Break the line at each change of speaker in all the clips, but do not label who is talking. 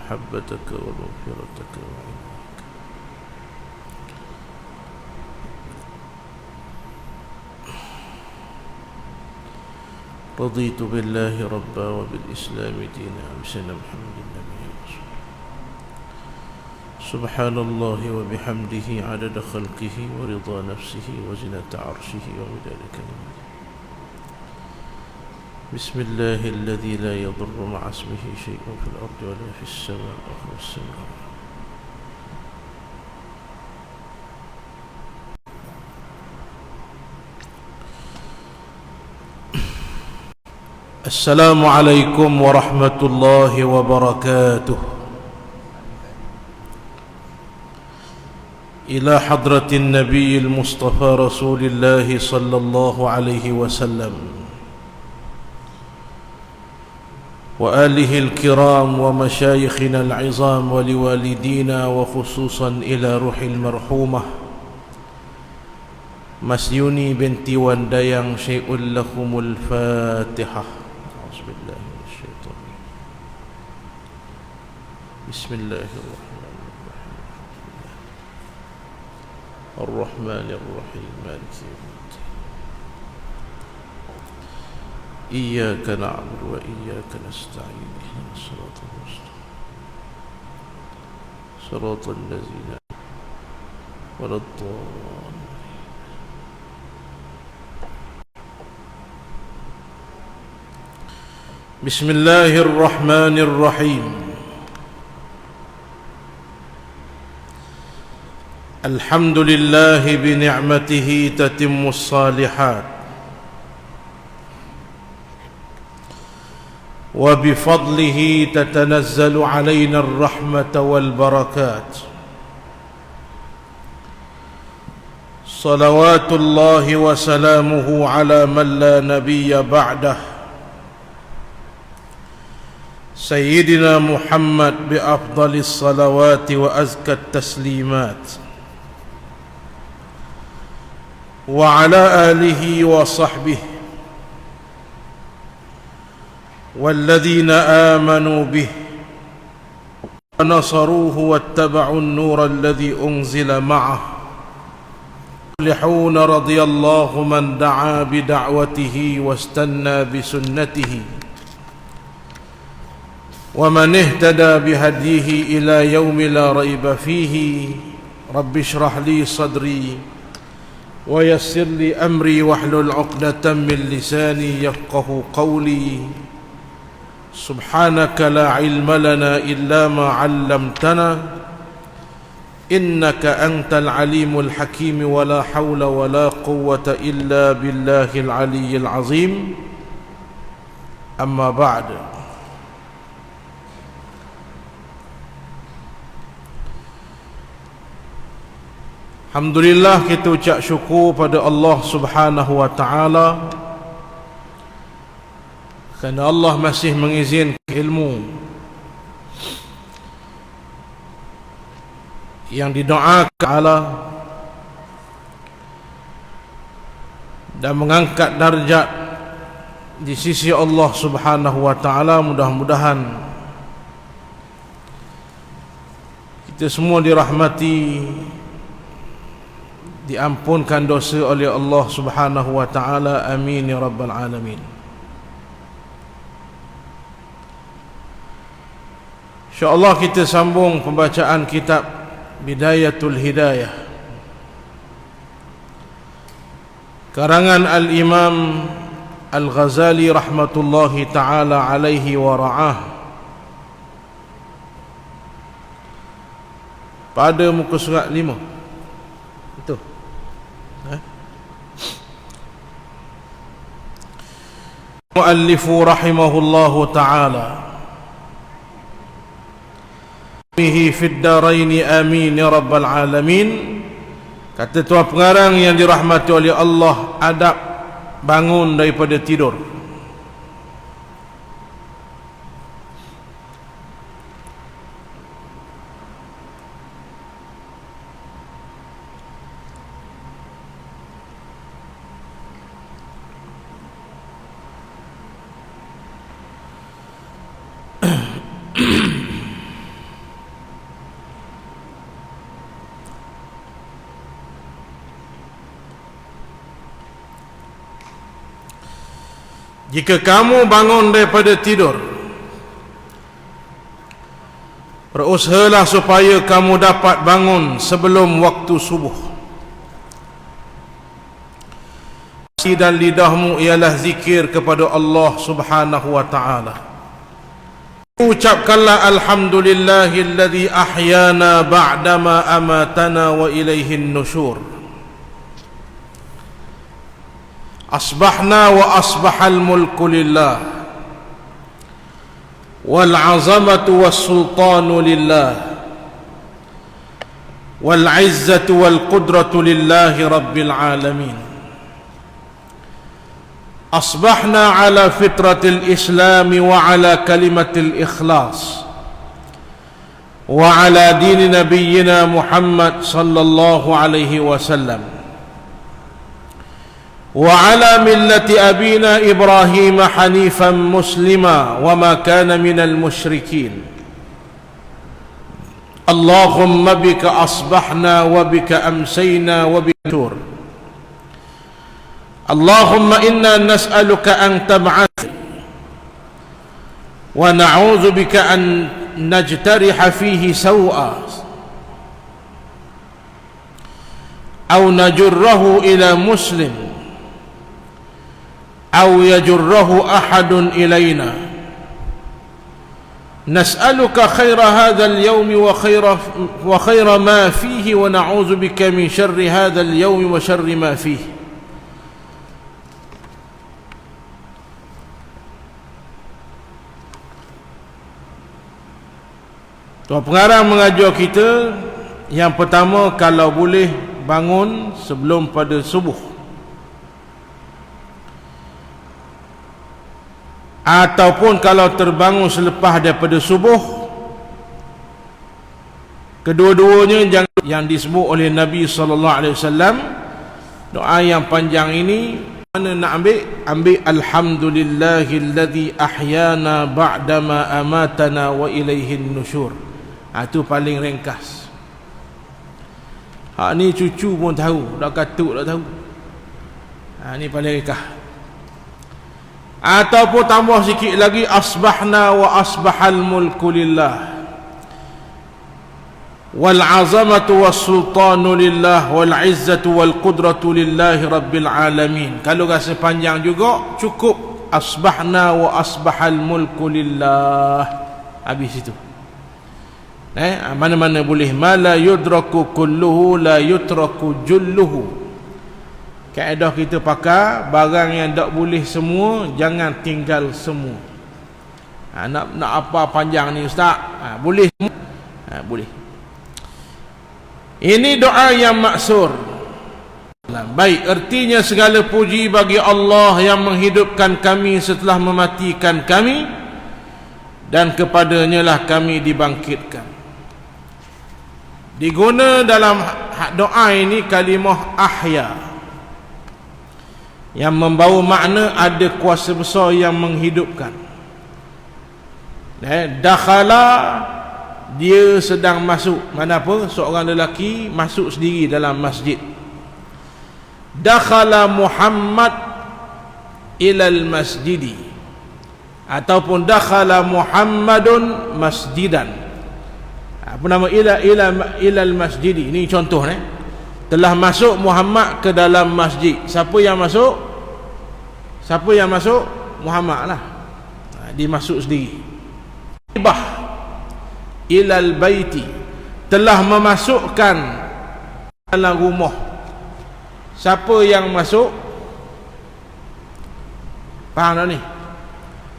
محبتك ومغفرتك وعلمك. رضيت بالله ربا وبالإسلام دينا وبسيدنا محمد النبي رسولا. سبحان الله وبحمده عدد خلقه ورضا نفسه وزنة عرشه ومداد كلمته. بسم الله الذي لا يضر مع اسمه شيء في الأرض ولا في السماء وهو السميع العليم. السلام عليكم ورحمة الله وبركاته. إلى حضرة النبي المصطفى رسول الله صلى الله عليه وسلم وآله الكرام ومشايخنا العظام ولوالدينا وخصوصا إلى روح المرحومة مسيوني بنتي وانديان شيء لكم الفاتحة. أعوذ بالله من الشيطان. بسم الله الرحمن الرحيم مالك يوم الدين. إياك نعبد وإياك نستعين اهدنا الصراط المستقيم صراط الذين ولا الضالين. بسم الله الرحمن الرحيم. الحمد لله بنعمته تتم الصالحات وبفضله تتنزل علينا الرحمة والبركات. صلوات الله وسلامه على من لا نبي بعده سيدنا محمد بأفضل الصلوات وأزكى التسليمات وعلى آله وصحبه والذين آمنوا به ونصروه واتبعوا النور الذي أنزل معه. يصلحون رضي الله من دعا بدعوته واستنى بسنته ومن اهتدى بهديه إلى يوم لا ريب فيه. رب اشرح لي صدري ويسر لي أمري واحلل عقدة من لساني يفقه قولي. سبحانك لا علم لنا إلا ما علمتنا إنك أنت العليم الحكيم ولا حول ولا قوة إلا بالله العلي العظيم. أما بعد. Alhamdulillah, kita ucap syukur pada Allah Subhanahu wa taala kerana Allah masih mengizinkan ilmu yang didoakan Allah dan mengangkat darjat di sisi Allah Subhanahu wa taala. Mudah-mudahan kita semua dirahmati, diampunkan dosa oleh Allah Subhanahu wa taala. Amin ya rabbal alamin. InsyaAllah kita sambung pembacaan kitab Bidayatul Hidayah karangan Al-Imam Al-Ghazali rahmatullahi ta'ala alaihi wa ra'ah, pada muka surat 5. Itu Muallifu rahimahullahu ta'ala bihi fid daraini amin ya rabbal alamin. Kata tuan pengarang yang dirahmati oleh Allah, adab bangun daripada tidur. jika kamu bangun daripada tidur, berusahalah supaya kamu dapat bangun sebelum waktu subuh. Dan lidahmu ialah zikir kepada Allah Subhanahu wa ta'ala. Ucapkanlah alhamdulillahilladzi ahyana ba'dama amatana wa ilaihin nusyur. Asbahna wa asbahal mulku lillah, wal azamatu was sultanu lillah, wal izzatu wal qudratu lillahi rabbil alamin. Asbahna ala fitratil islami wa ala kalimatil ikhlas wa ala dini nabiyyina Muhammad sallallahu alaihi wasallam wa ala millati abina Ibrahim hanifan muslima wa ma kana minal musyrikin. Allahumma bika asbahna wa bika amsayna wa bika tur. Allahumma inna nas'aluka an tab'ath wa na'udzu bika an najtariha fihi saw'a aw najurrahu ila muslim aw yajurrahu ahadun ilayna. Nas'aluka khaira hadha al-yawmi wa khaira ma fihi wa na'udzu bika min sharri hadha al-yawmi wa sharri ma fihi. Tuan pengarang mengajar kita, yang pertama, kalau boleh bangun sebelum pada subuh, ataupun kalau terbangun selepas daripada subuh, kedua-duanya jangan, yang disebut oleh Nabi SAW. Doa yang panjang ini mana nak ambil alhamdulillahilladzi ahyana ba'dama amatana wa ilaihin nusyur. Itu paling ringkas. Hak ni cucu pun tahu, dah katuk dah tahu. Ni paling ringkas. Ataupun tambah sikit lagi, asbahna wa asbahal mulku lillah, wal azamatu was sultanu lillah, wal izzatu wal qudratu lillahi rabbil alamin. Kalau rasa panjang juga cukup asbahna wa asbahal mulku lillah, habis itu. Mana-mana boleh. Ma la yudraku kulluhu la yutraku julluhu. Kaedah kita pakai barang yang tak boleh semua, jangan tinggal semua. Nak apa panjang ni ustaz? Boleh semua? Boleh. Ini doa yang maksur. Baik, artinya segala puji bagi Allah yang menghidupkan kami setelah mematikan kami, dan kepadanya lah kami dibangkitkan. Diguna dalam doa ini kalimah ahya, yang membawa makna ada kuasa besar yang menghidupkan. Dakhala, dia sedang masuk. Mana apa? Seorang lelaki masuk sendiri dalam masjid. Dakhala Muhammad ilal masjidi, ataupun dakhala Muhammadun masjidan. Apa nama? Ilal masjidi. Ini contoh ni. Telah masuk Muhammad ke dalam masjid. Siapa yang masuk? Siapa yang masuk? Muhammad lah. Dia masuk sendiri. Ibah ilal baiti, telah memasukkan dalam rumah. Siapa yang masuk? Faham tak ni?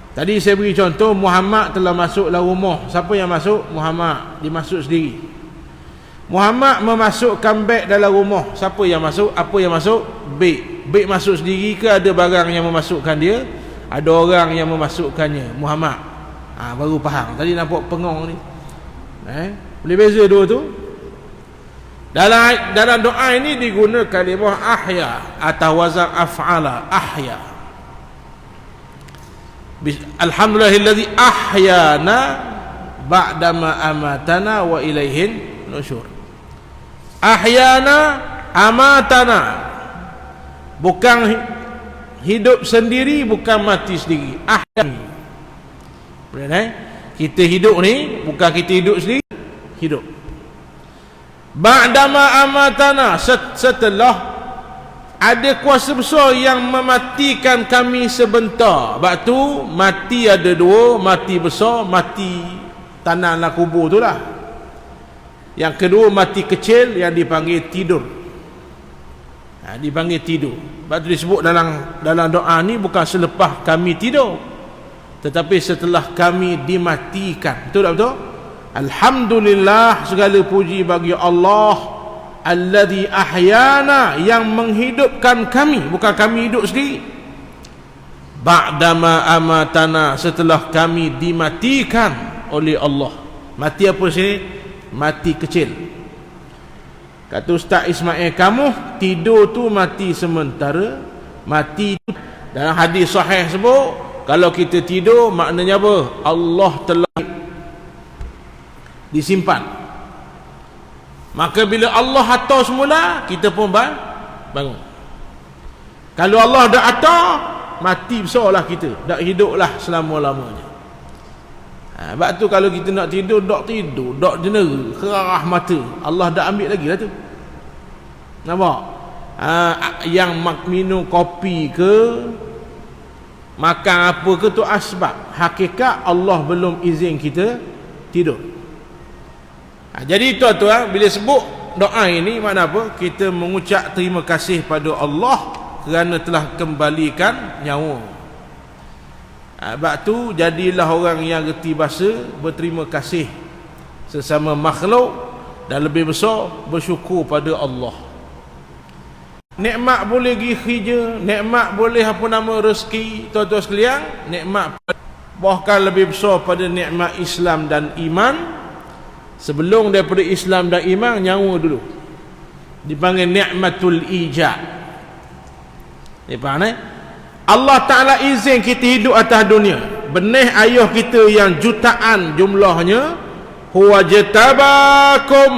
Tadi saya beri contoh, Muhammad telah masuk dalam rumah. Siapa yang masuk? Muhammad. Dia masuk sendiri. Muhammad memasukkan beg dalam rumah. Siapa yang masuk? Apa yang masuk? Beg. Beg masuk sendiri ke ada barang yang memasukkan dia? Ada orang yang memasukkannya. Muhammad. Baru faham. Tadi nampak pengong ni. Boleh beza dua tu? Dalam doa ini digunakan kalimah ahya atau wazan af'ala. Ahya. Alhamdulillahilladzi ahyana ba'dama amatana wa ilaihin nusyur. Ahyana, amatana, bukan Hidup sendiri bukan mati sendiri. Kita hidup ni bukan kita hidup sendiri, hidup. Ba'dama amatana, setelah ada kuasa besar yang mematikan kami sebentar. Sebab tu mati ada dua, mati besar, mati tanahlah kubur tu lah. Yang kedua mati kecil yang dipanggil tidur. Dipanggil tidur. Sebab tu disebut dalam doa ni bukan selepas kami tidur, tetapi setelah kami dimatikan. Betul tak betul? Alhamdulillah, segala puji bagi Allah alladzi ahyana, yang menghidupkan kami, bukan kami hidup sendiri. Ba'dama amatana, setelah kami dimatikan oleh Allah. Mati apa sini? Mati kecil. Kata Ustaz Ismail, kamu tidur tu mati sementara. Mati dalam hadis sahih sebut, kalau kita tidur maknanya apa? Allah telah disimpan. Maka bila Allah atur semula, kita pun bangun. Kalau Allah dah atur, mati besarlah kita, dah hiduplah selama-lamanya. Sebab tu kalau kita nak tidur, dak jenera, kerah mata, Allah dah ambil lagi lah tu. Nampak? Yang minum kopi ke, makan apa ke, tu asbab. Hakikat Allah belum izin kita tidur. Jadi tuan-tuan, bila sebut doa ini, makna apa? Kita mengucap terima kasih pada Allah kerana telah kembalikan nyawa. Sebab tu jadilah orang yang reti bahasa berterima kasih sesama makhluk, dan lebih besar bersyukur pada Allah. Nikmat boleh pergi kerja, nikmat boleh apa nama rezeki, tuan-tuan sekalian, nikmat bahkan lebih besar pada nikmat Islam dan iman. Sebelum daripada Islam dan iman, nyawa dulu dipanggil nikmatul ijad. Ni faham eh? Allah Ta'ala izin kita hidup atas dunia. Benih ayah kita yang jutaan jumlahnya, huwa jatabakum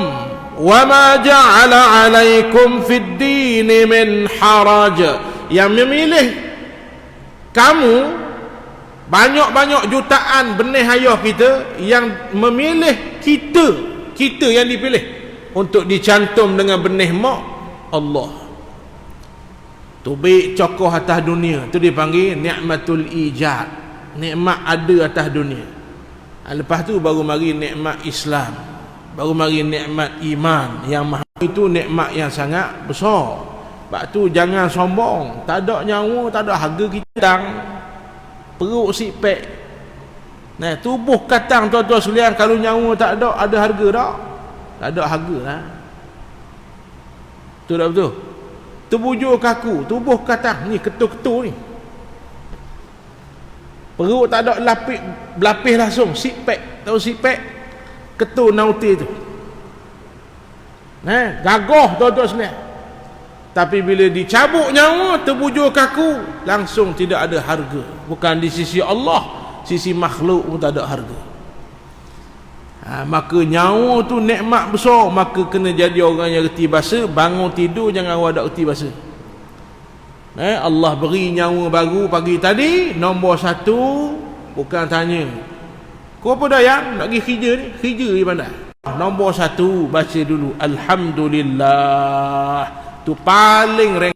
wa ma ja'ala alaikum fid dini min haraj, yang memilih kamu, banyak-banyak jutaan benih ayah kita yang memilih kita yang dipilih untuk dicantum dengan benih mak Allah. Tu baik cokoh atas dunia, tu dipanggil nikmatul ijad, nikmat ada atas dunia. Lepas tu baru mari nikmat Islam, baru mari nikmat iman. Yang maha itu nikmat yang sangat besar. Sebab tu jangan sombong, tak ada nyawa, tak ada harga kita. Perut six-pack, tubuh katang, tuan-tuan sekalian, kalau nyawa tak ada harga tak? Tak ada harga lah. Betul tak betul? Terbujur kaku, tubuh katang ni, ketul-ketul ni, perut tak ada berlapis langsung, six-pack. Tahu six-pack? Ketul nauti tu, gagah tuan-tuan sekalian. Tapi bila dicabut nyawa, terbujur kaku, langsung tidak ada harga. Bukan di sisi Allah, sisi makhluk pun tak ada harga. Maka nyawa tu nikmat besar. Maka kena jadi orang yang reti bahasa. Bangun tidur jangan awak tak reti bahasa. Allah beri nyawa baru pagi tadi, nombor satu, bukan tanya kau apa dah yang nak pergi kerja ni, kerja di mana. Nombor satu, baca dulu Alhamdulillah. Tu paling rank.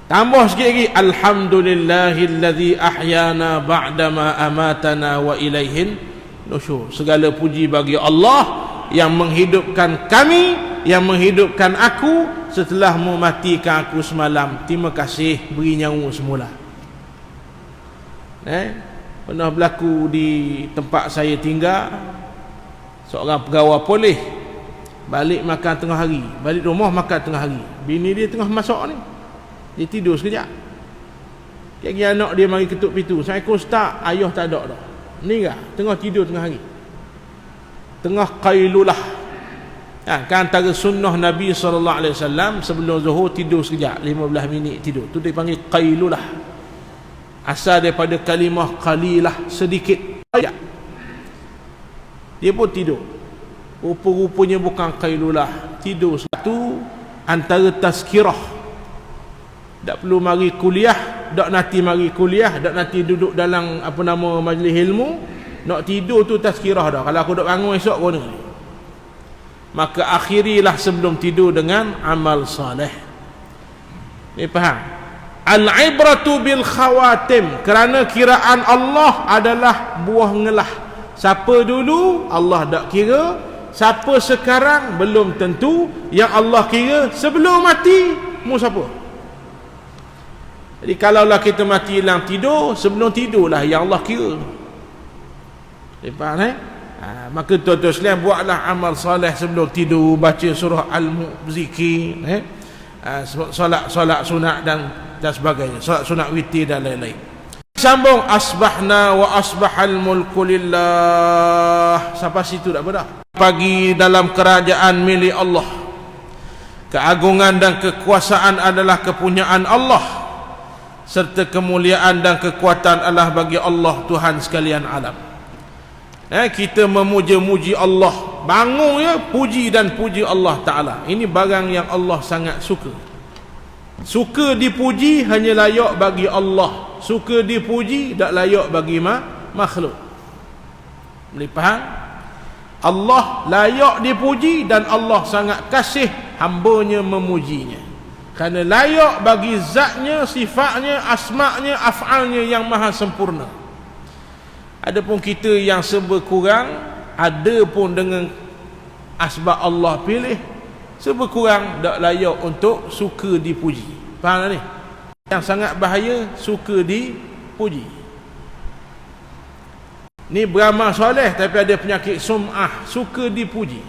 Tambah sikit lagi, alhamdulillahillazi ahyana ba'dama amatana wa ilaihin nusyur. Segala puji bagi Allah yang menghidupkan kami, yang menghidupkan aku setelah mematikan aku semalam. Terima kasih, beri nyawa semula. Pernah berlaku di tempat saya tinggal, seorang pegawai polis balik makan tengah hari, balik rumah makan tengah hari. Bini dia tengah masak ni, dia tidur sekejap. Kaki anak dia mari ketuk pintu, Assalamualaikum Ustaz, ayah tak ada dah. Ni kah? Tengah tidur tengah hari, tengah qailulah. Kan antara sunnah Nabi SAW, sebelum zuhur tidur sekejap, 15 minit tidur. Tu dipanggil qailulah. Asal daripada kalimah qalilah, sedikit. Dia pun tidur. Rupa-rupanya bukan qailulah, tidur. Satu antara tazkirah. Tak perlu mari kuliah, tak nanti mari kuliah, tak nanti duduk dalam majlis ilmu, nak tidur tu tazkirah dah. Kalau aku dok bangun esok guna ni. Maka akhirilah sebelum tidur dengan amal soleh. Ni faham? Al-ibratu bil khawatim, kerana kiraan Allah adalah buah ngelah. Siapa dulu Allah tak kira, siapa sekarang belum tentu. Yang Allah kira sebelum mati mu siapa. Jadi kalaulah kita mati hilang tidur, sebelum tidurlah yang Allah kira. Faham maka tuan-tuan sekalian, buatlah amal soleh sebelum tidur, baca surah Al-Zikir, solat sunat dan sebagainya, solat sunat witir dan lain-lain. Sambung, asbahna wa asbahal mulku lillah. Sampai situ tak apa dah. Pagi dalam kerajaan milik Allah, keagungan dan kekuasaan adalah kepunyaan Allah, serta kemuliaan dan kekuatan adalah bagi Allah Tuhan sekalian alam. Kita memuja-muji Allah, bangun ya, puji dan puji Allah Ta'ala. Ini barang yang Allah sangat suka. Suka dipuji hanya layak bagi Allah, suka dipuji tak layak bagi makhluk. Boleh faham? Allah layak dipuji dan Allah sangat kasih hambanya memujinya, kerana layak bagi zatnya, sifatnya, asma'nya, af'alnya yang maha sempurna. Adapun kita yang serba kurang, ada pun dengan asbab Allah pilih, serba kurang tak layak untuk suka dipuji. Faham tak ni? Yang sangat bahaya, suka dipuji. Ni beramal soleh tapi ada penyakit sum'ah, suka dipuji.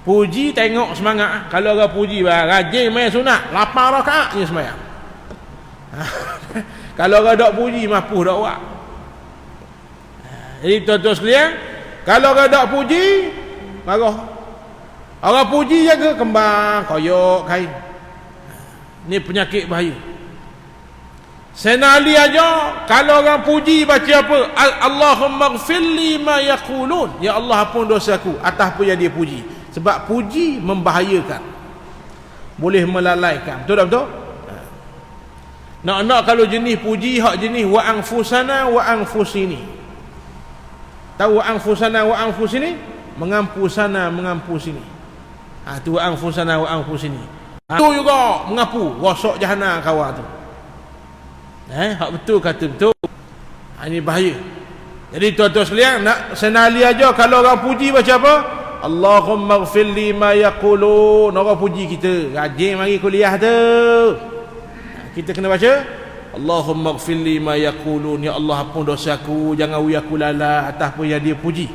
Puji tengok semangat. Kalau orang puji rajin main sunat, 8 rakaat je sembahyang. Kalau orang tak puji, mampu tak buat. Jadi tuan-tuan sekalian, kalau orang tak puji, marah. Orang puji jaga kembang, koyok, kain. Ni penyakit bahaya. Sayyidina Ali aja, kalau orang puji baca apa? Allahumma ghfirli ma yaqulun. Ya Allah, ampun dosaku atas apa yang dia puji. Sebab puji membahayakan, boleh melalaikan. Betul tak betul? Nak kalau jenis puji hak jenis wa anfusana wa anfusini. Tahu anfusana wa anfusini? Mengampu sana, mengampu sini. Tu anfusana wa anfusini. Tu juga mengapu rosak jahanam kawan tu. Hak betul kata betul. Ini bahaya. Jadi tuan-tuan sekalian, nak senali aja kalau orang puji baca apa? Allahumma ghfirli ma yaqulun. Orang puji kita, rajin mari kuliah tu. Kita kena baca Allahumma ghfirli ma yaqulun. Ya Allah, ampun dosaku, jangan uya aku lala atas apa yang dia puji.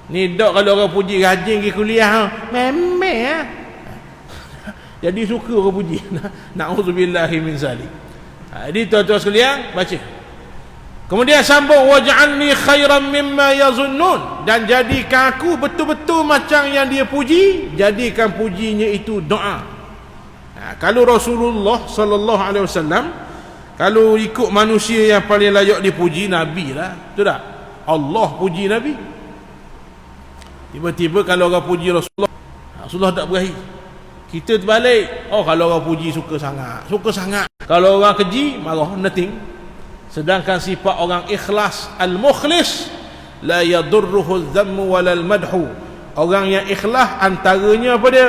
Ni dok kalau orang puji rajin pergi kuliah, memang jadi suka orang puji. Na'udzubillahi min zalik. Jadi tuan-tuan sekalian, baca. Kemudian sambung, waj'alni khairan mimma yazunnun, dan jadikan aku betul-betul macam yang dia puji. Jadikan pujinya itu doa. Kalau Rasulullah sallallahu alaihi wasallam, kalau ikut manusia yang paling layak dipuji, Nabi lah. Betul tak? Allah puji Nabi. Tiba-tiba kalau orang puji Rasulullah tak berahi. Kita terbalik. Oh, kalau orang puji suka sangat, suka sangat. Kalau orang keji, marah, nothing. Sedangkan sifat orang ikhlas, al-mukhlis, la yadurruhu adh-dhammu walal madhu. Orang yang ikhlas antaranya apa dia?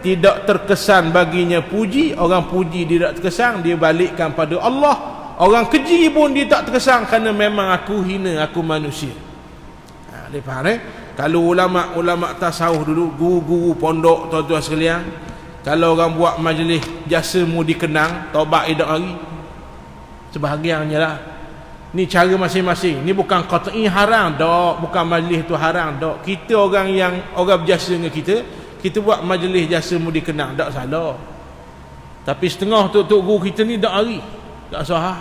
Tidak terkesan baginya puji. Orang puji dia tak terkesan, dia balikkan pada Allah. Orang keji pun dia tak terkesan, kerana memang aku hina, aku manusia. Dia faham Kalau ulama' tasawuf dulu, guru-guru pondok, tuan-tuan sekalian, kalau orang buat majlis jasa mu dikenang, taubat idak hari, sebahagiannya lah. Ni cara masing-masing. Ni bukan qat'i haram dak, bukan majlis tu haram dak. Kita orang yang orang berjasa dengan kita buat majlis jasa mu dikenang, tak salah. Tapi setengah tok guru kita ni dak hari, tak sah.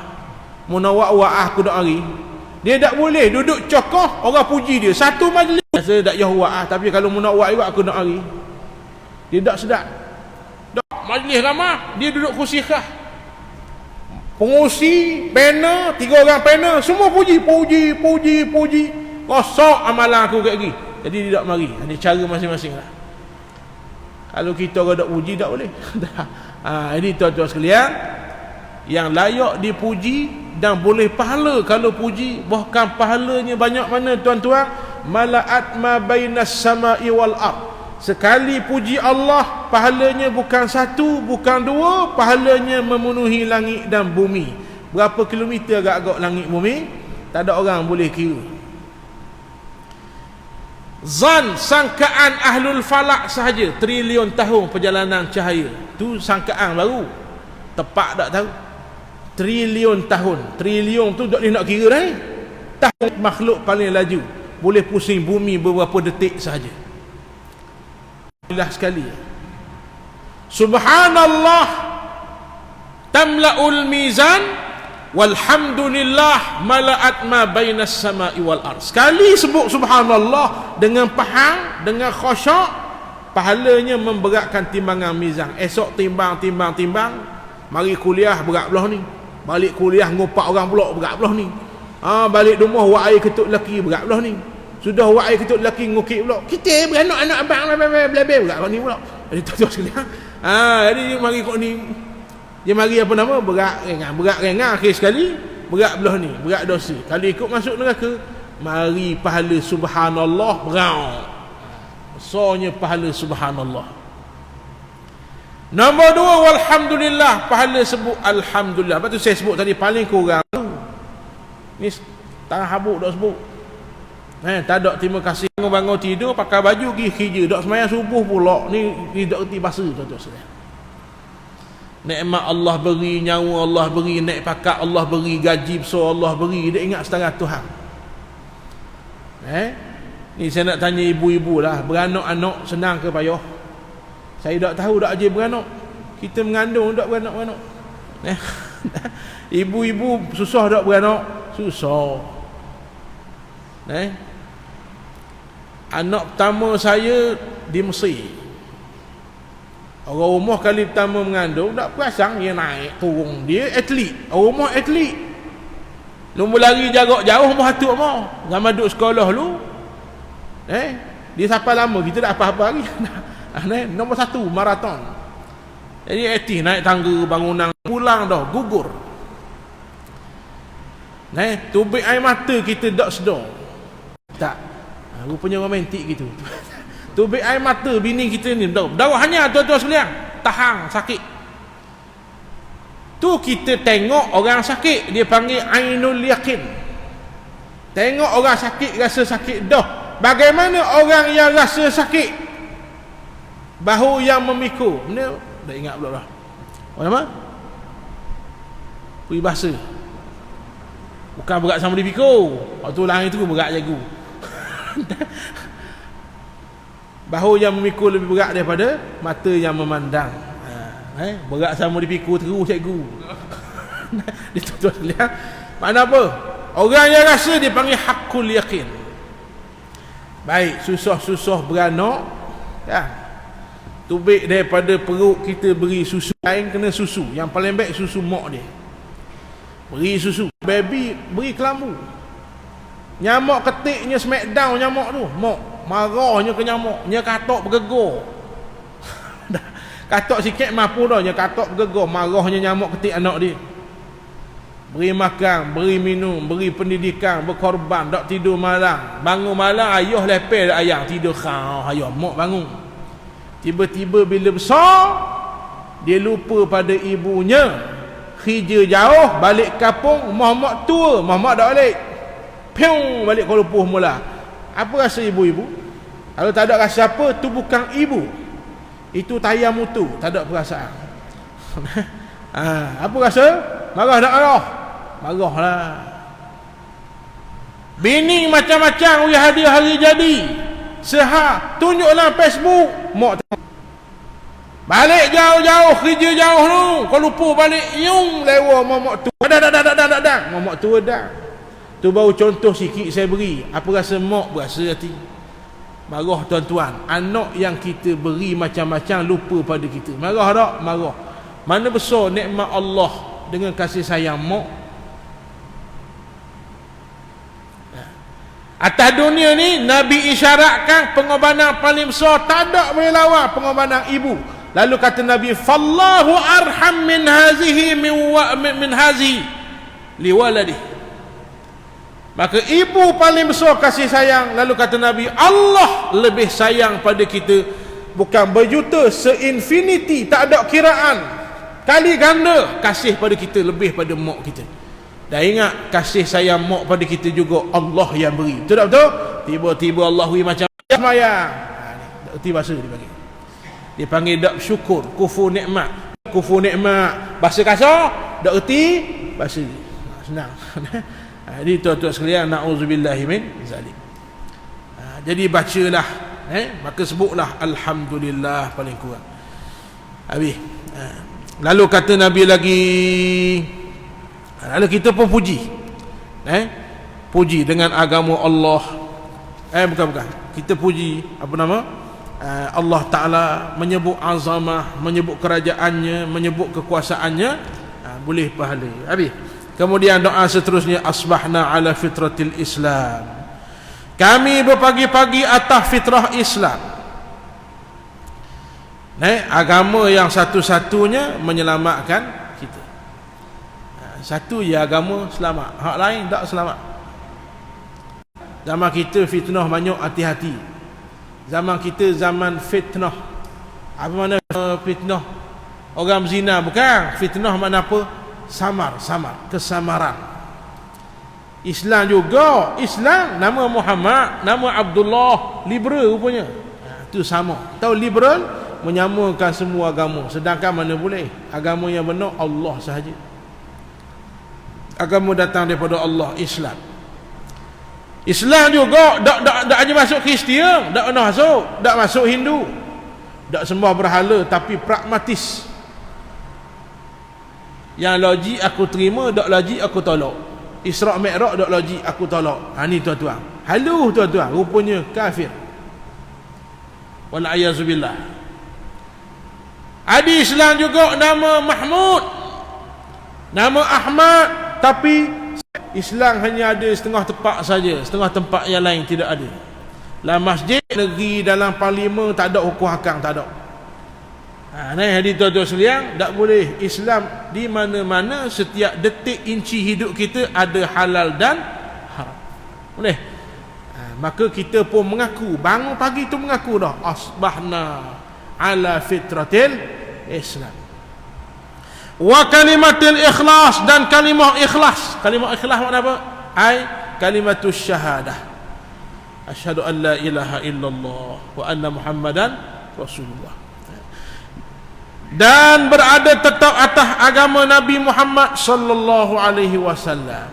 Munawak-wa'ah aku dak hari, dia tak boleh duduk cokoh orang puji dia satu majlis. Saya tak yah wa'ah, tapi kalau munawak juga aku dak hari, dia tak sedap. Dak majlis ramah, dia duduk kursi khas, pengusi, panel, 3 orang panel, semua puji. Rosak amalan aku kat lagi. Jadi dia tak mari. Ada cara masing-masing lah. Kalau kita ada puji tak boleh. Ini tuan-tuan sekalian, yang layak dipuji dan boleh pahala kalau puji, bahkan pahalanya banyak mana tuan-tuan, malaat ma bainas sama'i wal ard. Sekali puji Allah, pahalanya bukan satu, bukan dua, pahalanya memenuhi langit dan bumi. Berapa kilometer agak-agak langit bumi, tak ada orang boleh kira. Zan, sangkaan ahlul falak sahaja, trilion tahun perjalanan cahaya. Tu sangkaan baru. Tepat tak tahu. Trilion tahun. Trilion tu tak boleh nak kira dah. Tahun makhluk paling laju, boleh pusing bumi beberapa detik sahaja. Alhamdulillah sekali. Subhanallah tamla'ul mizan, walhamdulillah mala'at ma bainas sama'i wal ard. Sekali sebut subhanallah dengan faham, dengan khusyuk, pahalanya memberatkan timbangan mizan. Esok timbang, mari kuliah berat belah ni, balik kuliah ngopak orang pula berat belah ni, balik rumah buat air ketuk lelaki berat belah ni, sudah buat air ketuk lelaki ngukit pula, kita beranak-anak abang belabel berat belah ni pula. Jadi tuan-tuan sekalian, jadi mari kok ni, dia mari apa nama, berat ringan akhir sekali berat belah ni, berat dosa. Kalau ikut masuk neraka, mari pahala subhanallah berat. Besarnya pahala subhanallah. Nombor dua, walhamdulillah, pahala sebut alhamdulillah. Lepas tu saya sebut tadi paling kurang ni tangan habuk dak sebut. Tak ada terima kasih, bangun tidur pakai baju pergi kerja, dak sembahyang subuh pula. Ni dak reti bahasa tuan-tuan sekalian. Nikmat Allah beri, nyawa Allah beri, naik pakat Allah beri, gaji besar Allah beri, dia ingat setengah Tuhan. Ni saya nak tanya ibu-ibu lah, beranak-anak senang ke payah? Saya tak tahu dak aja beranak. Kita mengandung dak beranak-beranak. Ibu-ibu susah dak beranak? Susah. Anak pertama saya di Mesir. Orang rumah kali pertama mengandung, tak perasan dia naik turun. Dia atlet, orang rumah atlet. Lumba lari jarak jauh rumah atuk mah. Zaman duduk sekolah lu. Dia sampai lama, kita tak apa-apa lagi. Nombor 1 maraton. Jadi aktif naik tangga bangunan, pulang dah gugur. Tubik air mata kita tak sedar. Tak. Rupanya romantik gitu. Tubik air mata bini kita ni darah hanya tuan-tuan sekalian, tahan sakit. Tu kita tengok orang sakit, dia panggil ainul yaqin. Tengok orang sakit rasa sakit dah. Bagaimana orang yang rasa sakit? Bahu yang memikul. Benda dah ingat pula dah. Apa nama? Peribahasa. Bukan berat sama dipikul. Waktu lain tu berat jagu. Bahu yang memikul lebih berat daripada mata yang memandang. Berat sama dipikul terus cikgu. Dia tuan-tuan sekalian, makna apa? Orang yang rasa dia panggil hakul yakin. Baik, susah-susah beranak kan? Tubik daripada perut kita beri susu, lain kena susu. Yang paling baik susu mak dia. Beri susu. Baby beri kelambu. Nyamak ketiknya smackdown nyamak tu. Mak marahnya ke nyamak, nya katok bergegar. Katok sikit mampu dah, nya katok bergegar, marahnya nyamak ketik anak dia. Beri makan, beri minum, beri pendidikan, berkorban, tak tidur malam. Bangun malam ayah lepel ayang tidur kau, ayah mak bangun. Tiba-tiba bila besar dia lupa pada ibunya. Kerja jauh, balik kampung, mak tua, mak dah balik. Piung balik Kuala Lumpur mula. Apa rasa ibu-ibu? Kalau tak ada rasa apa, tu bukan ibu. Itu tayang mutu, tak ada perasaan. Apa rasa? Marah tak marah? Marahlah. Bini macam-macam uli hadiah hari jadi. Sehat, tunjuklah Facebook. Mak balik jauh-jauh, kerja jauh tu. Kuala Lumpur balik, yung lewa mak tu. Dah. Mak tu dah. Tu baru contoh sikit saya beri. Apa rasa mak berasa hati? Marah tuan-tuan. Anak yang kita beri macam-macam lupa pada kita. Marah tak? Marah. Mana besar nikmat Allah dengan kasih sayang mak. Atas dunia ni Nabi isyaratkan pengorbanan paling besar tak ada boleh lawan pengorbanan ibu. Lalu kata Nabi, fallahu arham min hazihi min hazihi liwaladi. Maka ibu paling besar kasih sayang. Lalu kata Nabi, Allah lebih sayang pada kita, bukan berjuta, seinfinity, tak ada kiraan, kali ganda kasih pada kita lebih pada mak kita. Dan ingat, kasih sayang mak pada kita juga Allah yang beri. Betul tak betul? Tiba-tiba Allah beri macam semayang. Tak erti bahasa dia panggil. Dia panggil dak syukur, kufur nikmat. Kufur nikmat bahasa kasar, dak erti bahasa senang. Jadi tuan-tuan sekalian, na'udzubillahi min zalik. Jadi bacalah, maka sebutlah alhamdulillah paling kurang. Habis. Lalu kata Nabi lagi, lalu kita pun puji. Puji dengan agama Allah. Bukan. Kita puji apa nama? Allah Ta'ala, menyebut azamah, menyebut kerajaannya, menyebut kekuasaannya, boleh pahala. Habis. Kemudian doa seterusnya, asbahna ala fitratil Islam. Kami berpagi-pagi atas fitrah Islam. Agama yang satu-satunya menyelamatkan kita. Satu je agama selamat, hak lain tak selamat. Zaman kita fitnah banyak, hati-hati. Zaman kita zaman fitnah. Apa mana fitnah? Orang berzina, bukan. Fitnah mana apa? Samar, kesamaran. Islam juga, Islam nama Muhammad, nama Abdullah, liberal rupanya. Itu sama. Tahu liberal menyamakan semua agama, sedangkan mana boleh? Agama yang benar Allah sahaja. Agama datang daripada Allah, Islam. Islam juga tak hanya masuk Kristian, tak masuk Hindu, tak sembah berhala, tapi pragmatis. Yang logik aku terima, tak logik aku tolak. Isra' Mi'raj tak logik aku tolak. Ni tuan-tuan, haluh tuan-tuan, rupanya kafir. Wal'ayazubillah. Ada Islam juga nama Mahmud, nama Ahmad, tapi Islam hanya ada setengah tempat saja, setengah tempat yang lain tidak ada. Dalam masjid, negeri, dalam parlimen tak ada hukum hakam, tak ada. Hadis tuan-tuan sekalian, tak boleh. Islam di mana-mana, setiap detik inci hidup kita ada halal dan haram. Boleh. Maka kita pun mengaku, bangun pagi tu mengaku dah, asbahna ala fitratil Islam. Wa kalimatil ikhlas, dan kalimah ikhlas. Kalimah ikhlas makna apa? Kalimatus syahadah. Asyhadu an la ilaha illallah wa anna Muhammadan Rasulullah. Dan berada tetap atas agama Nabi Muhammad sallallahu alaihi wasallam.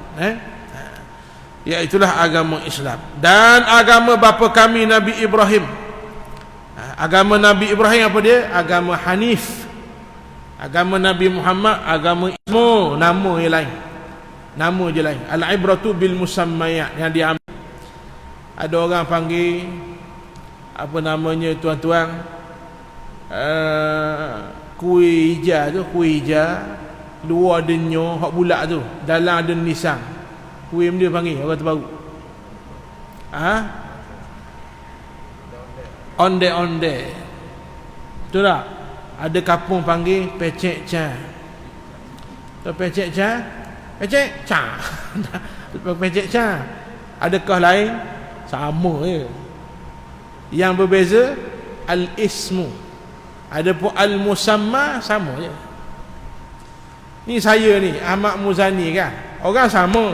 Iaitulah agama Islam. Dan agama bapa kami Nabi Ibrahim. Agama Nabi Ibrahim apa dia? Agama Hanif. Agama Nabi Muhammad agama Ismu, nama yang lain. Nama je lain. Al-ibratu bil musammayat, yang diambil. Ada orang panggil apa namanya tuan-tuan? Kuih hijau tu, kuih hijau, luar ada nyo, hak bulat tu, dalam ada nisang. Kuih dia panggil orang terbaru. Onde-onde. Betul tak? Ada kampung panggil pecek cah. Tu pecek cah? Pecek cah. Pecek cah. Adakah lain? Sama je. Yang berbeza al-ismu. Adapun al-musamma sama je. Ni saya ni Ahmad Muzani kan. Orang sama.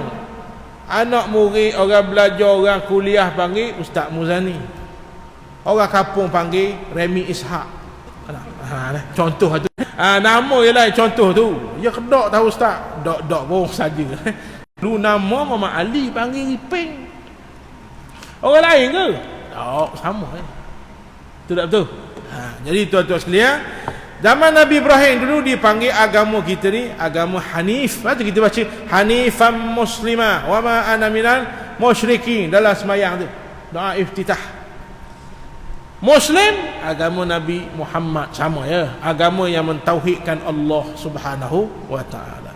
Anak murid, orang belajar, orang kuliah panggil Ustaz Muzani. Orang kampung panggil Remi Ishak. Contoh tu. Nama je lah contoh tu. Ya kedak tahu Ustaz. Dok pun saja. Lu nama Muhammad Ali panggil Iping. Orang lain ke? Tak, sama betul tak betul? Jadi tuan-tuan sekalian, zaman Nabi Ibrahim dulu dipanggil agama kita ni agama Hanif. Macam kita baca Hanifan Muslimah wa ma ana minal musyrikin dalam sembahyang tu. Doa iftitah. Muslim agama Nabi Muhammad, sama ya, agama yang mentauhidkan Allah Subhanahu wa taala.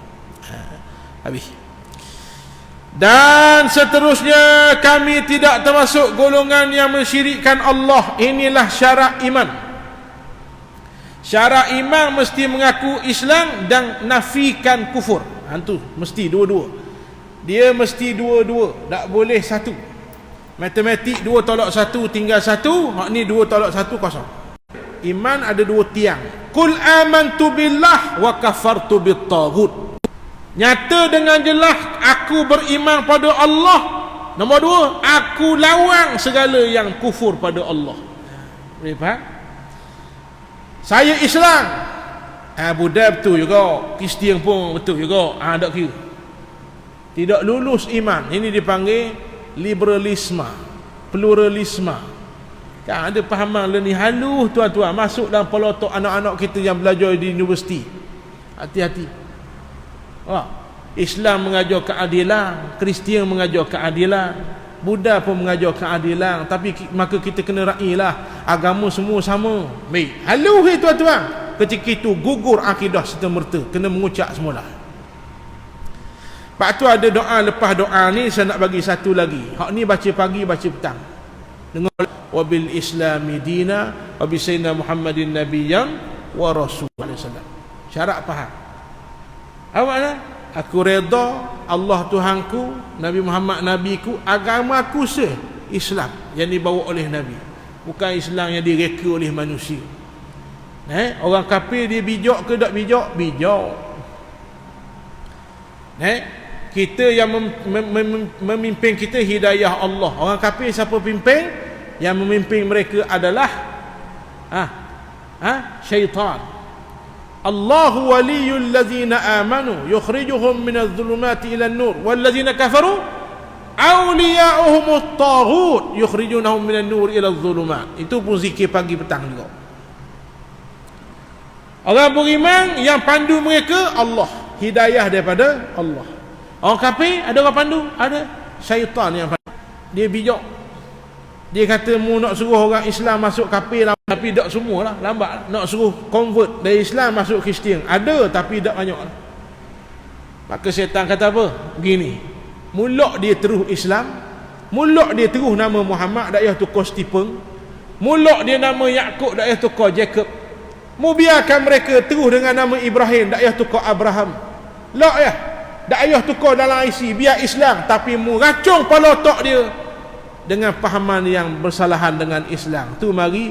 Habis. Dan seterusnya, kami tidak termasuk golongan yang mensyirikkan Allah. Inilah syarat iman. Syarat iman mesti mengaku Islam dan nafikan kufur. Itu mesti dua-dua. Dia mesti dua-dua, tak boleh satu. Matematik 2 tolak 1 tinggal 1, hak ni 2 tolak 1 kosong. Iman ada 2 tiang. Qul amantu billah wa kafartu bit-taghut. Nyata dengan jelas aku beriman pada Allah. Nombor 2, aku lawan segala yang kufur pada Allah. Boleh faham? Saya Islam. Buddha betul juga, Kristian pun betul juga. Tak kira. Tidak lulus iman. Ini dipanggil liberalisme, pluralisme. Kan ada pahaman ni halus tuan-tuan, masuk dalam pelotok anak-anak kita yang belajar di universiti. Hati-hati. Islam mengajar keadilan, Kristian mengajar keadilan, Buddha pun mengajar keadilan, tapi maka kita kena railah agama semua sama. Baik, halus tuan-tuan. Ketika itu gugur akidah serta merta, kena mengucap semula. Pak tu ada doa, lepas doa ni saya nak bagi satu lagi. Hak ni baca pagi, baca petang. Dengar, wabil islami dina wa bi sayyidina Muhammadin nabiyyan wa rasul sallallahu alaihi wasallam. Syarat faham. Awak nak? Aku redha Allah Tuhanku, Nabi Muhammad nabiku, agamaku Islam yang dibawa oleh Nabi. Bukan Islam yang direka oleh manusia. Orang kafir dia bijak ke tak bijak? Bijak. Kita yang memimpin kita hidayah Allah. Orang kafir siapa pimpin? Yang memimpin mereka adalah syaitan. Allahu waliyul ladzina amanu yukhrijuhum minadh dhulumati ilan nur wal ladzina kafaru awliya'uhumut taghut yukhrijunahum minan nur iladh dhulumat. Itu pun zikir pagi petang juga. Orang beriman yang pandu mereka Allah, hidayah daripada Allah. Orang kafir ada orang pandu? Ada. Syaitan yang pandu. Dia bijak. Dia kata mu nak suruh orang Islam masuk kafir, tapi tak semualah, lambat. Nak suruh convert dari Islam masuk Kristian, ada tapi tak banyak. Maka syaitan kata apa? Begini. Mulak dia terus Islam, mulak dia terus nama Muhammad, tak payah tukar Stephen. Mulak dia nama Yakub, tak payah tukar Jacob. Mu biarkan mereka terus dengan nama Ibrahim, tak payah tukar Abraham. Tak payah tukar dalam IC, biar Islam, tapi mu racung kepala otak dia dengan pahaman yang bersalahan dengan Islam. Tu mari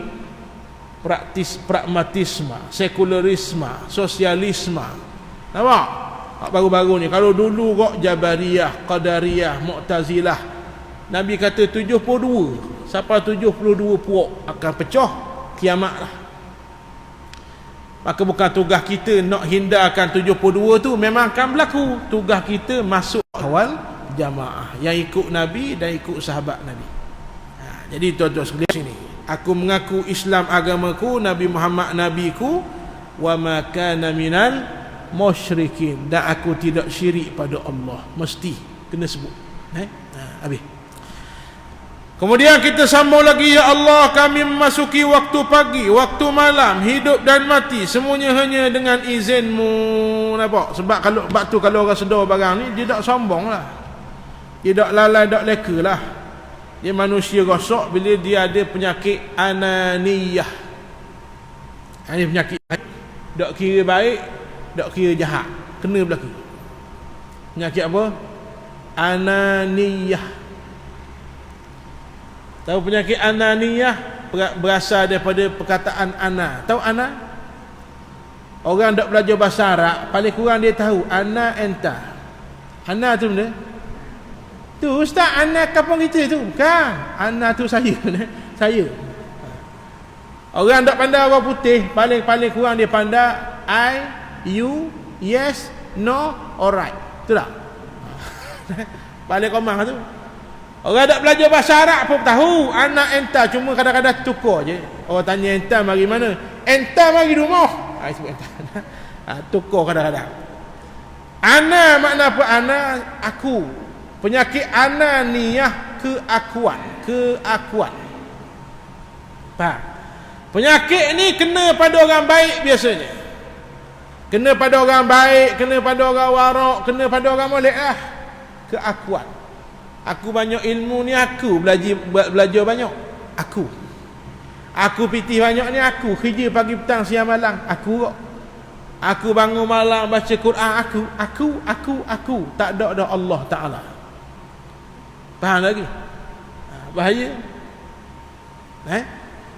pragmatisme, sekularisme, sosialisme. Nampak? Baru-baru ni, kalau dulu kok Jabariyah, Qadariyah, Mu'tazilah, Nabi kata 72, sampai 72 puak akan pecah, kiamat lah. Maka bukan tugas kita nak hindarkan 72 tu, memang akan berlaku. Tugas kita masuk awal jamaah yang ikut Nabi dan ikut sahabat Nabi. Jadi tuan-tuan sekalian sini, aku mengaku Islam agamaku, Nabi Muhammad nabiku, wa ma kana minal musyrikin, dan aku tidak syirik pada Allah. Mesti kena sebut. Habis. Kemudian kita sambung lagi, ya Allah, kami memasuki waktu pagi, waktu malam, hidup dan mati, semuanya hanya dengan izinmu. Nampak? Sebab kalau orang sedar barang ni, dia tak sombong lah, dia tak lalai, tak leka lah. Dia manusia rosak bila dia ada penyakit ananiyah. Ini penyakit tak kira baik, tak kira jahat, kena berlaku. Penyakit apa? Ananiyah. Tahu penyakit ananiyah berasal daripada perkataan ana. Tahu ana? Orang tak belajar bahasa Arab, paling kurang dia tahu ana enta. Ana tu benda. Tu ustaz, ana kampung kita tu. Bukan. Ana tu saya. Saya. Orang tak pandai orang putih, paling kurang dia pandai I, you, yes, no, alright. Tu tak? Paling komang tu. Orang tak belajar bahasa Arab pun tahu anak enta, cuma kadang-kadang tukar je. Orang tanya enta mari mana? Enta mari rumah. Sebut enta. Tukar kadang-kadang. Ana makna apa? Ana aku. Penyakit ananiyah, keakuan. Faham? Penyakit ni kena pada orang baik biasanya. Kena pada orang baik, kena pada orang warak, kena pada orang molek lah. Keakuan. Aku banyak ilmu ni, aku belajar banyak. Aku pitih banyak ni, aku kerja pagi petang siang malam, aku. Aku bangun malam baca Quran, aku. Tak ada dah Allah Taala. Faham lagi? Bahaya.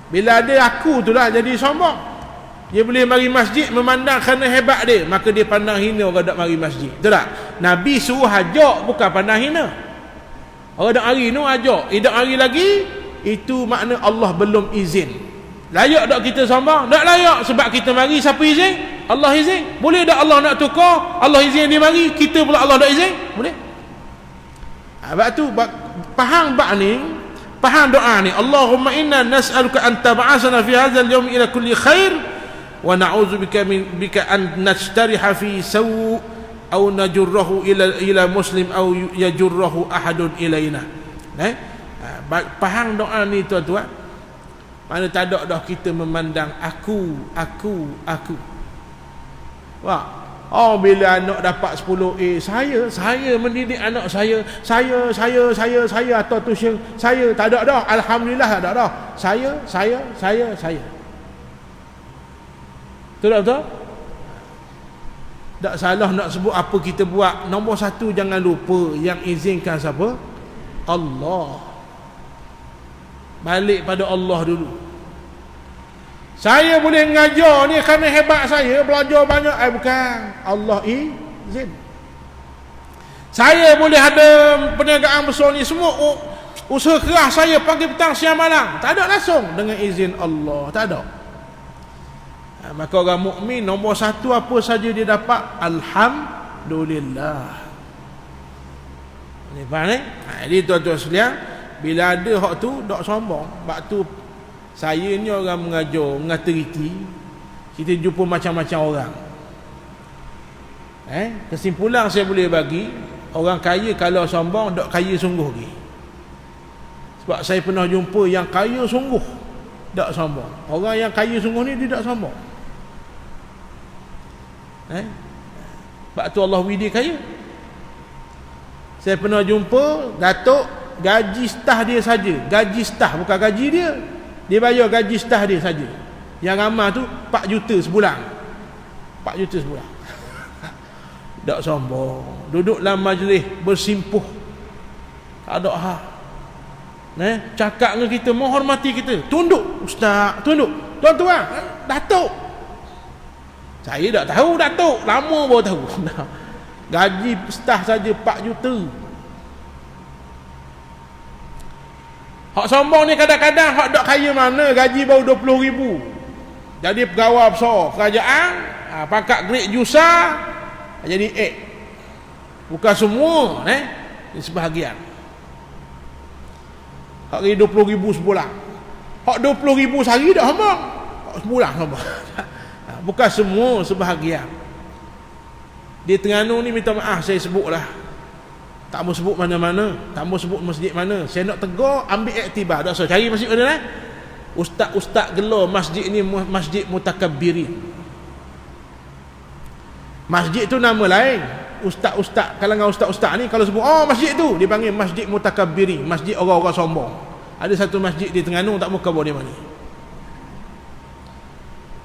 Bila ada aku tu lah jadi sombong. Dia boleh mari masjid memandang kerana hebat dia, maka dia pandang hina orang dak mari masjid. Betul tak? Nabi suruh ajak, bukan pandang hina. Orang dak hari tu ajak, dak hari lagi, itu makna Allah belum izin. Layak tak kita sombong? Tak layak, sebab kita mari siapa izin? Allah izin. Boleh tak Allah nak tukar? Allah izin dia mari, kita pula Allah tak izin? Boleh? Sebab tu faham bab ni, faham doa ni. Allahumma inna nas'aluka an tab'asana fi hadzal yawm ila kulli khair wa na'udzu bika an najtariha fi saw aw najurrahu ila muslim aw yajurrahu ahadun ilaina. Faham doa ni tuan-tuan? Mana tak ada dah kita memandang aku. Wah, bila anak dapat 10A, saya mendidik anak saya atau tuition saya, tak ada dah. Alhamdulillah tak ada dah. Saya. Betul? Tak salah nak sebut apa kita buat. Nombor satu, jangan lupa yang izinkan siapa? Allah. Balik pada Allah dulu. Saya boleh mengajar ni kerana hebat saya, belajar banyak. Bukan, Allah izin. Saya boleh ada perniagaan besar ni semua, usaha keras saya pagi petang siang malam, tak ada langsung dengan izin Allah, tak ada. Maka orang mukmin nombor satu apa saja dia dapat, alhamdulillah. Ni faham ni? Jadi tuan-tuan sekalian, bila ada hak tu tak sombong. Sebab tu saya ni orang mengajar, mengateriti, kita jumpa macam-macam orang. Kesimpulan saya boleh bagi, orang kaya kalau sombong tak kaya sungguh lagi. Sebab saya pernah jumpa yang kaya sungguh tak sombong. Orang yang kaya sungguh ni dia tak sombong. Sebab tu Allah widi kaya. Saya pernah jumpa datuk, gaji staf dia saja, gaji staf bukan gaji dia. Dia bayar gaji staf dia saja. Yang amal tu 4 juta sebulan. 4 juta sebulan. Tak sombong. Duduk dalam majlis bersimpuh. Tak ada hak. Cakap dengan kita, menghormati kita. Tunduk, ustaz, tunduk. Tuan-tuan, datuk. Saya tak tahu datuk, lama baru tahu. Gaji staf saja 4 juta. Hak sombong ni kadang-kadang hak dok kaya mana gaji baru 20,000. Jadi pegawai besar kerajaan, pangkat grade jusa jadi bukan semua, ini sebahagian. Hak ni 20,000 sebulan. Hak 20,000 sehari dah sombong. Hak sebulan sombong. Bukan semua, sebahagian. Di Terengganu ni minta maaf saya sebutlah. Tak mau sebut mana-mana, tak mau sebut masjid mana. Saya nak tegur, ambil iktibar. Tak usah cari masjid mana Ustaz-ustaz gelar masjid ni masjid mutakabbirin. Masjid tu nama lain. Ustaz-ustaz, kalangan ustaz-ustaz ni kalau sebut masjid tu dipanggil masjid mutakabbirin, masjid orang-orang sombong. Ada satu masjid di Terengganu, tak mau khabar dia mana.